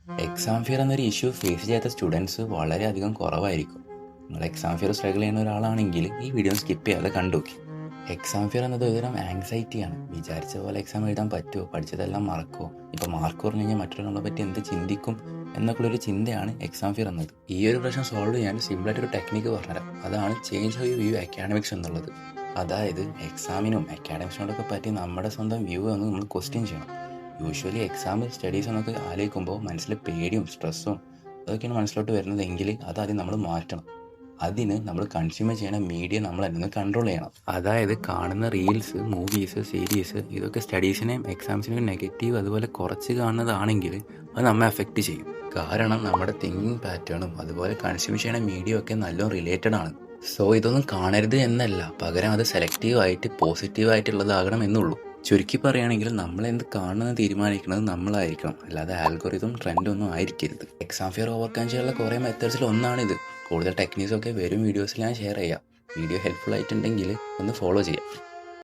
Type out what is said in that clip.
Exam fear എന്നൊരു issue face ചെയ്യാത്ത students വളരെയധികം കുറവായിരിക്കും. നിങ്ങൾ എക്സാം ഫിയർ സ്ട്രഗിൾ ചെയ്യുന്ന ഒരാളാണെങ്കിൽ ഈ വീഡിയോ സ്കിപ്പ് ചെയ്യാതെ കണ്ടുനോക്കി. എക്സാം ഫിയർ എന്നത് ഒരുതരം ആങ്സൈറ്റിയാണ്. വിചാരിച്ച പോലെ എക്സാം എഴുതാൻ പറ്റുമോ, പഠിച്ചതെല്ലാം മറക്കുമോ, ഇപ്പോൾ മാർക്ക് പറഞ്ഞു കഴിഞ്ഞാൽ മറ്റുള്ളവരെ പറ്റി എന്ത് ചിന്തിക്കും എന്നൊക്കെയുള്ളൊരു ചിന്തയാണ് എക്സാം ഫിയർ എന്നത്. ഈ ഒരു പ്രശ്നം സോൾവ് ചെയ്യാൻ സിമ്പിളായിട്ടൊരു ടെക്നിക്ക് പറഞ്ഞുതരാം. അതാണ് change how you view academics എന്നുള്ളത്. അതായത് എക്സാമിനും അക്കാഡമിക്സിനോടൊക്കെ പറ്റി നമ്മുടെ സ്വന്തം വ്യൂ ഒന്ന് നമ്മൾ ക്വസ്റ്റ്യൻ ചെയ്യണം. യൂഷ്വലി എക്സാം സ്റ്റഡീസ് എന്നൊക്കെ ആലോചിക്കുമ്പോൾ മനസ്സിൽ പേടിയും സ്ട്രെസ്സും അതൊക്കെയാണ് മനസ്സിലോട്ട് വരുന്നതെങ്കിൽ അതാദ്യം നമ്മൾ മാറ്റണം. അതിന് നമ്മൾ കൺസ്യൂമർ ചെയ്യുന്ന മീഡിയ നമ്മൾ അതിന് കൺട്രോൾ ചെയ്യണം. അതായത് കാണുന്ന റീൽസ്, മൂവീസ്, സീരീസ് ഇതൊക്കെ സ്റ്റഡീസിനെയും എക്സാംസിനെയും നെഗറ്റീവ് അതുപോലെ കുറച്ച് കാണുന്നതാണെങ്കിൽ അത് നമ്മെ അഫക്റ്റ് ചെയ്യും. കാരണം നമ്മുടെ തിങ്കിങ് പാറ്റേണും അതുപോലെ കൺസ്യൂം ചെയ്യുന്ന മീഡിയ ഒക്കെ നല്ലോണം റിലേറ്റഡ് ആണ്. സോ ഇതൊന്നും കാണരുത് എന്നല്ല, പകരം അത് സെലക്റ്റീവായിട്ട് പോസിറ്റീവായിട്ടുള്ളതാകണം എന്നുള്ളൂ. ചുരുക്കി പറയുകയാണെങ്കിൽ നമ്മളെന്ത് കാണുന്നത് തീരുമാനിക്കുന്നത് നമ്മളായിരിക്കണം, അല്ലാതെ ആൽഗോറിതം ട്രെൻഡൊന്നും ആയിരിക്കരുത്. എക്സാം ഫിയർ ഓവർകം ചെയ്യാനുള്ള കുറേ മെത്തേഡ്സിൽ ഒന്നാണിത്. കൂടുതൽ ടെക്നിക്സൊക്കെ വരും വീഡിയോസിൽ ഞാൻ ഷെയർ ചെയ്യാം. വീഡിയോ ഹെൽപ്ഫുൾ ആയിട്ടുണ്ടെങ്കിൽ ഒന്ന് ഫോളോ ചെയ്യാം.